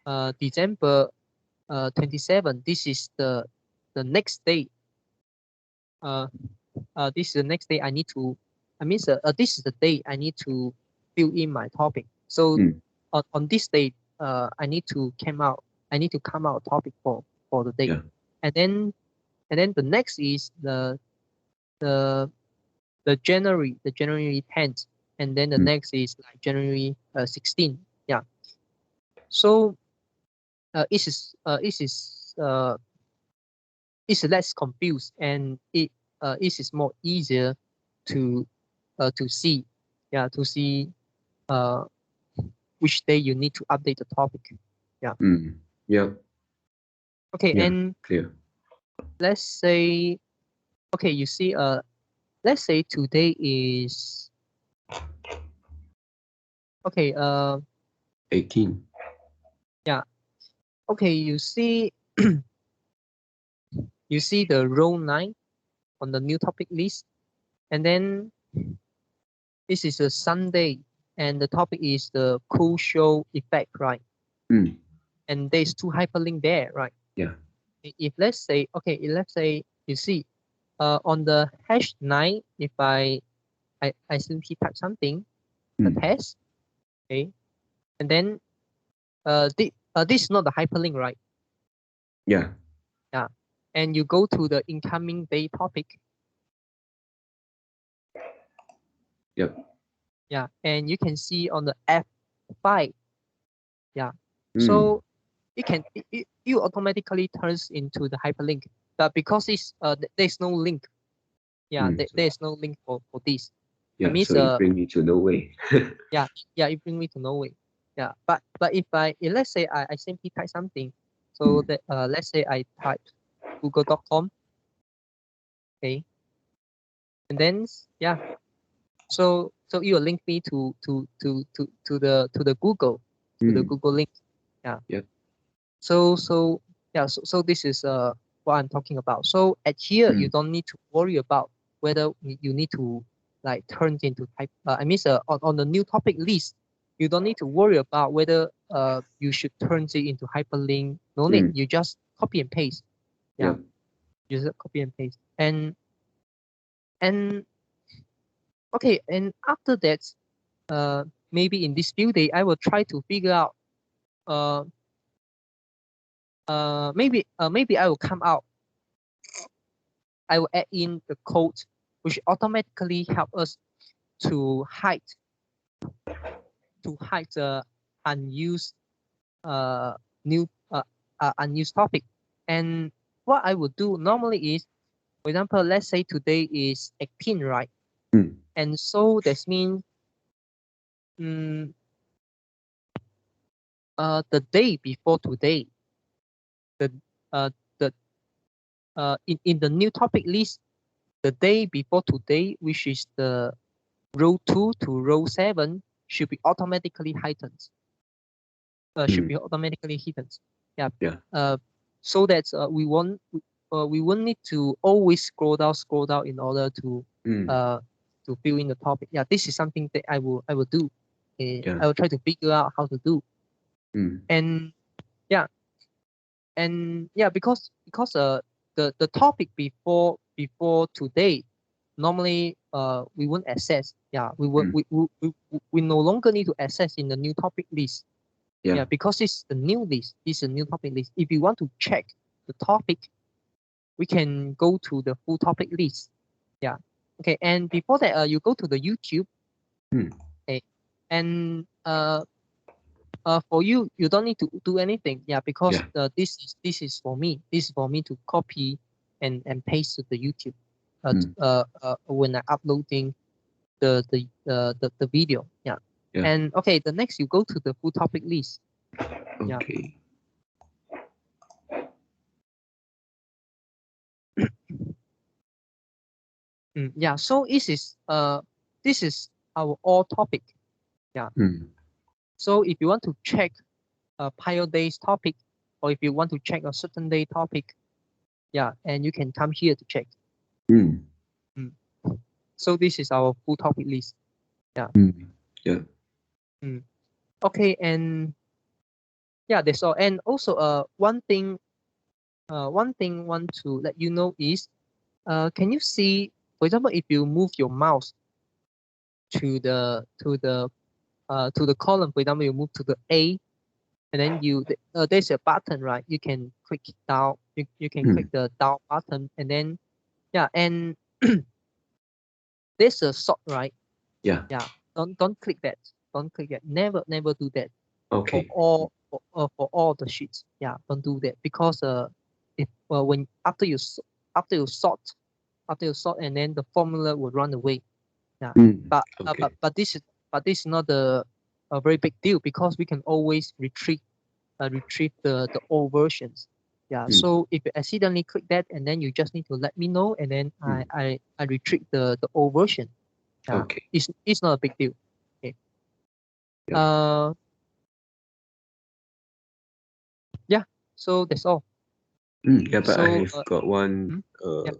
Mm. December 27, this is the next day. Uh, this is the next day I need to, this is the day I need to fill in my topic. So Mm. on this day, I need to come out a topic for the day. Yeah. And then the next is the the January 10th, and then the Mm. next is like January 16th. Yeah. So it's less confused, and it is more easier to see, yeah, to see uh which day you need to update the topic. Yeah. Mm. Yeah. Okay, Yeah. and Clear. let's say, okay, you see, let's say today is, okay, 18. yeah, okay, you see you see the row 9 on the new topic list, and then this is a Sunday, and the topic is the cool show effect, right? Mm. And there's two hyperlink there, right? Yeah. If let's say, okay, if let's say you see, on the hash 9, if I simply type something, a Mm. test, okay, and then this is not the hyperlink, right? Yeah. Yeah, and you go to the incoming day topic. Yep. Yeah, and you can see on the F5. Yeah, Mm. so you automatically turns into the hyperlink, but because there's no link. Yeah, Mm. there's no link for this. That Yeah. means So it bring me to no way. yeah, it bring me to nowhere. Yeah, but if let's say I simply type something, so Mm. that let's say I type google.com, okay, and then yeah, so you will link me to the Google, Mm. link. Yeah. Yep. So yeah, so this is what I'm talking about. So at here, you Mm. don't need to worry about whether you need to like turn into type. On the new topic list, you don't need to worry about whether you should turn it into hyperlink. No need. Mm. You just copy and paste. Yeah, Yep. you just copy and paste. And okay, and after that, maybe in this few day, I will try to figure out uh maybe I will come out. I will add in the code which automatically help us to hide the unused new unused topic. And what I would do normally is, for example, let's say today is 18, right? And so that means the day before today, the in the new topic list, the day before today, which is the row 2 to row 7, should be automatically heightened. Should be automatically hidden. Yeah. So that we won't need to always scroll down in order to fill in the topic. Yeah, this is something that I will do. I will try to figure out how to do. And because the topic before today, normally we won't access. Yeah, we no longer need to access in the new topic list. Yeah, because it's the new list. It's a new topic list. If you want to check the topic, we can go to the full topic list. Yeah. Okay. And before that, you go to the YouTube. Okay. And for you, you don't need to do anything. Yeah, because this is for me. This is for me to copy and paste to the YouTube. When I uploading the video. Yeah. And okay, the next you go to the full topic list. Okay. Yeah. So this is our all topic. Yeah. So if you want to check a Pio Days topic, or if you want to check a certain day topic, yeah, and you can come here to check. So this is our full topic list. Yeah. Okay, and yeah, that's all. And also, one thing want to let you know is, can you see, for example, if you move your mouse to the column, for example, you move to the A, and then there's a button, right? You can click down. You can click the down button, and then and there's a sort, right? Yeah. Don't click that. Don't click that. Never do that. Okay. For all the sheets. Yeah, don't do that, because if when after you sort, and then the formula will run away. Yeah. But this is not a very big deal, because we can always retrieve the old versions. Yeah. So if you accidentally click that, and then you just need to let me know, and then I retrieve the old version. Yeah. Okay. It's not a big deal. Okay. Yeah. So that's all. Yeah, but I have got one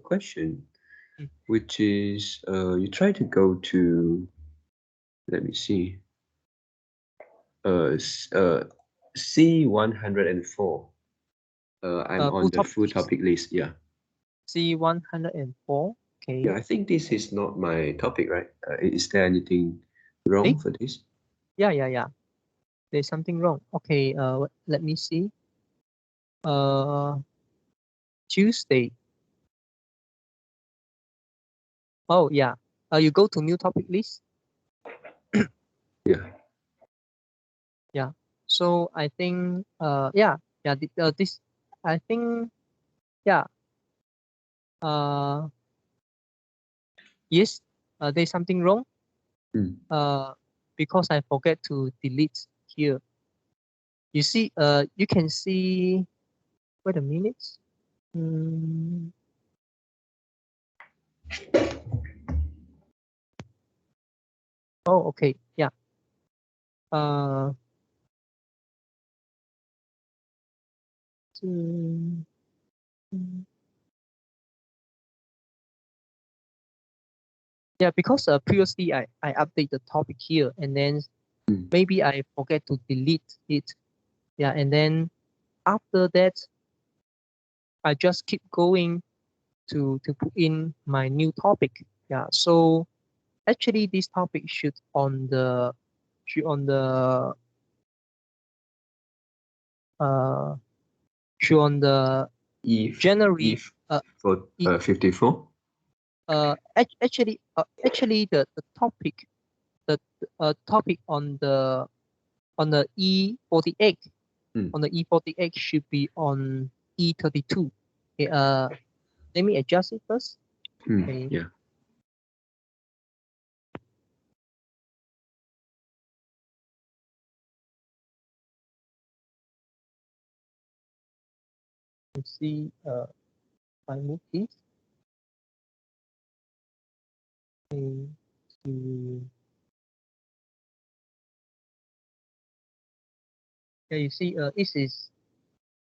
question, which is you try to go to, let me see, C104. I'm on the full topic list. Yeah. C104. Okay. Yeah, I think this is not my topic, right? Is there anything wrong for this? Yeah. There's something wrong. Okay. Let me see. Tuesday. Oh yeah. You go to new topic list. Yeah. Yeah. So I think this, I think, yeah. Yes. There's something wrong. Because I forget to delete here. You see, you can see. Wait a minute. Oh, okay. Yeah. Yeah, because previously I update the topic here, and then maybe I forget to delete it. Yeah, and then after that, I just keep going to put in my new topic. Yeah, so actually this topic should on the uh show on the If January if for e- 54. actually the topic topic on the E48 Mm. on the E48 should be on E32. Okay, let me adjust it first. Okay. Yeah. You see, if I move this to yeah, you see,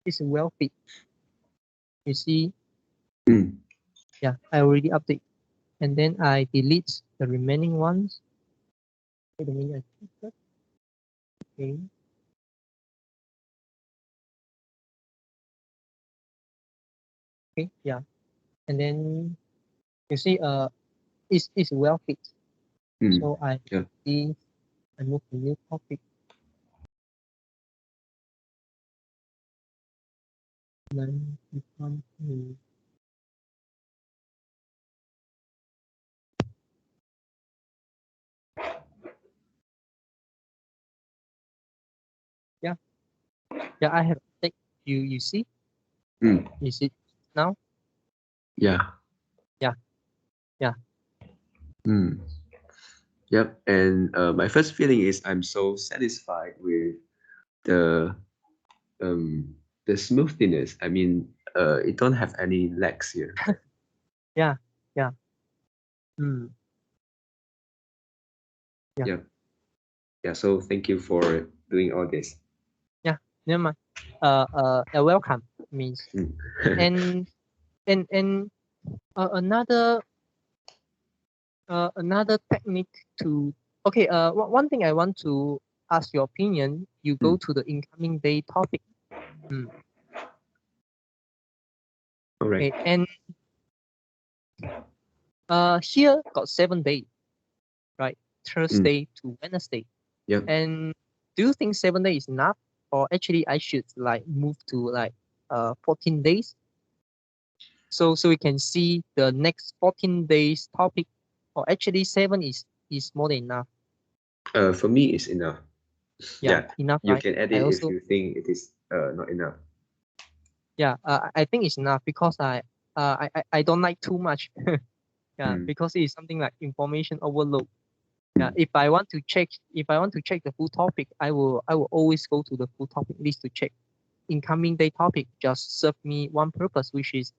it's well fit. You see, Mm. yeah, I already update, and then I delete the remaining ones. Wait a minute, I check that. Okay. Okay, yeah, and then you see, it's well fit. Mm. So I Yeah. see, I move to new topic. Then we come to yeah, yeah. I have take you see, Mm. you see now. Yeah. Yeah, yeah. Mm. Yep. And my first feeling is I'm so satisfied with the the smoothness. I mean, it don't have any lags here. Yeah, yeah. Mm, yeah, Yeah. Yeah. So thank you for doing all this. yeah. Never mind. Welcome means Mm. and and another technique to okay. One thing I want to ask your opinion. You go to the incoming day topic. Mm, All right. okay, and here got 7 days, right? Thursday to Wednesday. Yep. And do you think 7 days is enough, or actually I should like move to like 14 days? So we can see the next 14 days topic, or actually 7 is more than enough. For me, it's enough. Yeah, Yeah. enough, You right? can add I it if also you think it is not enough. yeah, I think it's enough because I don't like too much. Yeah, Mm. because it's something like information overload. Yeah, Mm. if I want to check the full topic, I will always go to the full topic list to check. Incoming day topic just serve me one purpose, which is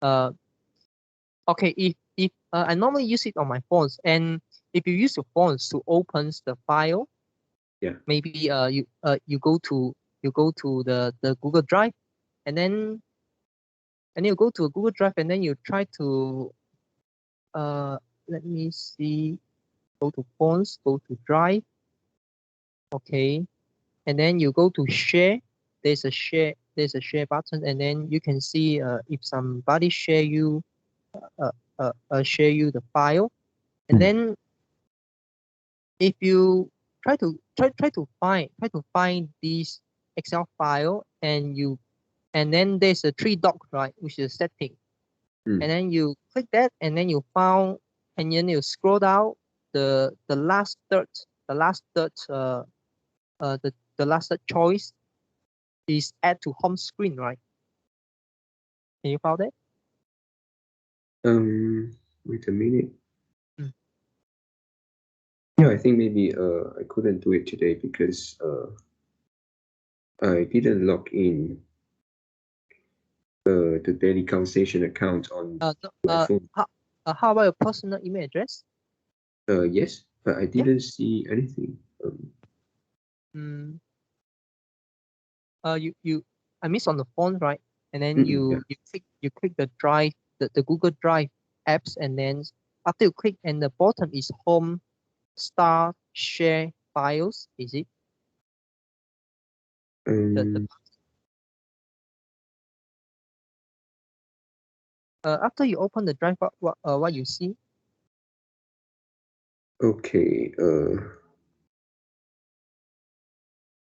uh okay, if I normally use it on my phones, and if you use your phones to open the file, Yeah. maybe you go to the Google Drive, and then you go to a Google Drive, and then you try to uh let me see, go to phones, go to Drive, okay, and then you go to share. There's a share button, and then you can see if somebody share you the file, and Mm. then if you try to find this Excel file, and then there's a three dot, right, which is setting, Mm. and then you click that, and then you found, and then you scroll down the last third, the last third the last third choice is add to home screen, right? Can you found that? Wait a minute. Mm. Yeah, I think maybe I couldn't do it today because I didn't log in the daily conversation account on No, my phone. how about your personal email address? Yes, but I Yeah. didn't see anything. Mm, you I miss on the phone, right? And then Yeah. you click the drive, the Google Drive apps, and then after you click, and the bottom is home start share files, is it? The Um. after you open the drive, what you see? Okay.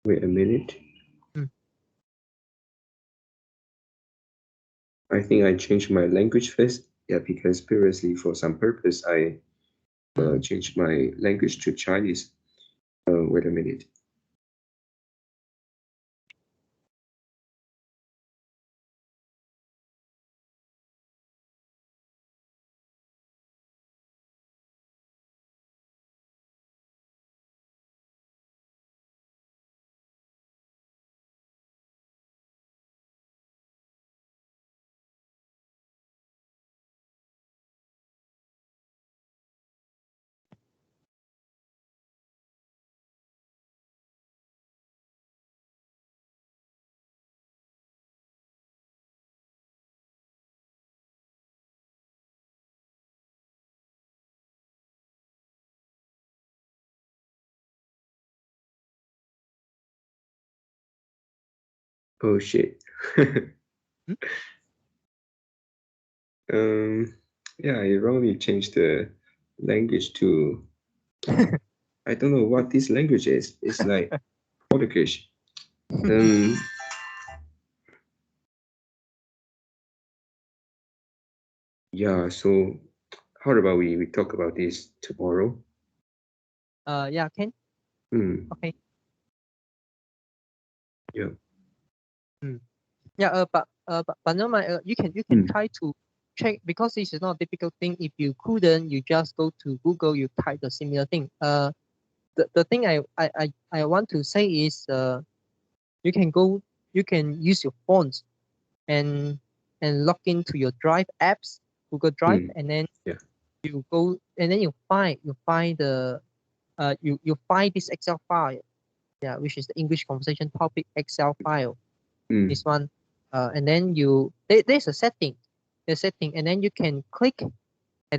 Wait a minute. Mm. I think I changed my language first. Yeah, because previously for some purpose I changed my language to Chinese. Wait a minute. Oh shit. Hmm? Um, yeah, I wrongly changed the language to, I don't know what this language is. It's like Portuguese. Um, yeah, so how about we talk about this tomorrow? Yeah, can. Okay. Yeah. Yeah, but no mind, you can try to check, because this is not a difficult thing. If you couldn't, you just go to Google, you type the similar thing. The thing I want to say is, you can go, you can use your phones and log into your Drive apps, Google Drive, and then Yeah. you go, and then you find you find this Excel file, yeah, which is the English conversation topic Excel file. This one, and then there's a setting, and then you can click, and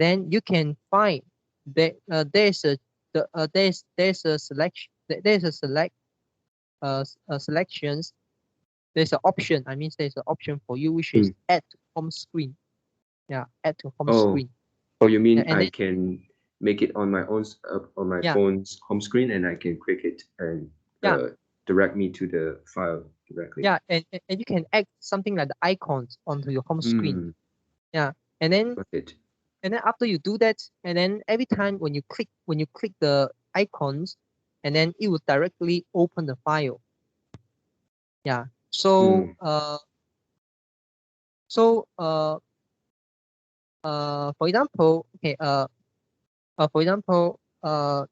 then you can find that there's a selection, there's a selections, there's an option. I mean, there's an option for you, which is add to home screen. Yeah, add to home Oh, screen. oh, you Yeah, mean and I then can make it on my own on my yeah, phone's home screen and I can click it and yeah, direct me to the file directly. yeah, and you can add something like the icons onto your home screen. Hmm. Yeah, and then Got it. after you do that, and then every time when you click the icons, and then it will directly open the file. Yeah. So Hmm. so for example, okay,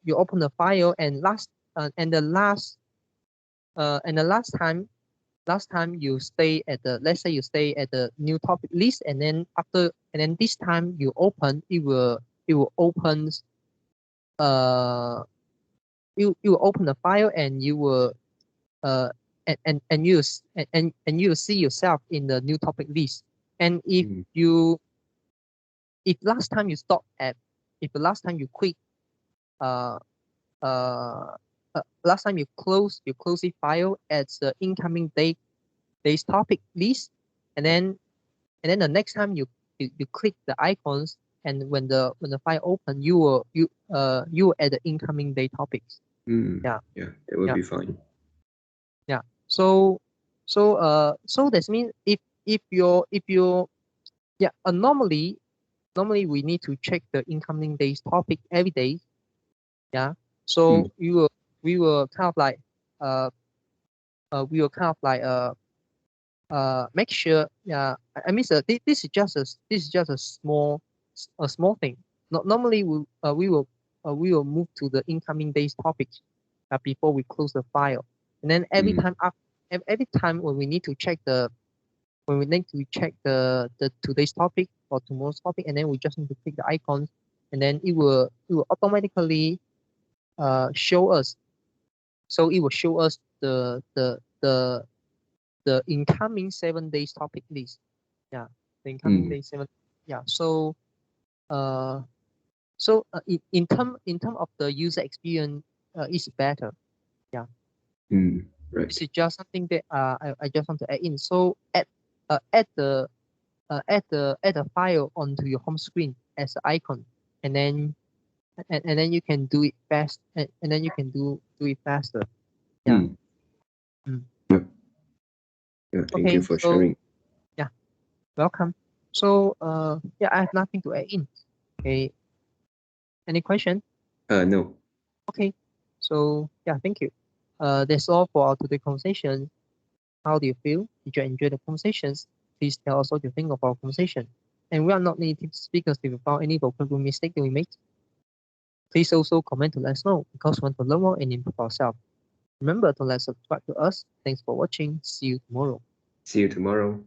you open the file, and the last time you stay at the, let's say you stay at the new topic list, and then this time you open, it will open, uh you will open the file, and you will uh and you s- and you will see yourself in the new topic list. And Hmm. if last time you stop at if the last time you quit, uh uh last time you close the file at the incoming day's topic list, and then the next time you click the icons, and when the file open, you will add the incoming day topics. Hmm. Yeah. Yeah, that would Yeah. be fine. Yeah. So that means, if you yeah, normally we need to check the incoming day's topic every day. Yeah. Hmm. So we will kind of like uh we will kind of like make sure. Yeah, I mean, this is just a small thing. Normally we will move to the incoming day's topics, before we close the file. And then every Hmm. time up every time when we need to check the today's topic or tomorrow's topic, and then we just need to click the icons, and then it will automatically show us. So it will show us the incoming 7 days topic list. Yeah, the incoming Hmm. day seven. Yeah. Uh in term of the user experience, is better. Yeah. Hmm. Right. This is just something that I just want to add in. So add the file onto your home screen as an icon, and then you can do it fast, and then you can do it faster. Yeah. Hmm. Mm. Yeah. Yeah. Thank you Okay. for So sharing. yeah, welcome. So yeah, I have nothing to add in. Okay. Any question? No. Okay. So yeah, thank you. That's all for our today conversation. How do you feel? Did you enjoy the conversations? Please tell us what you think of our conversation. And we are not native speakers if you found any vocabulary mistake that we made. Please also comment to let us know because we want to learn more and improve ourselves. Remember to like subscribe to us. Thanks for watching. See you tomorrow. See you tomorrow.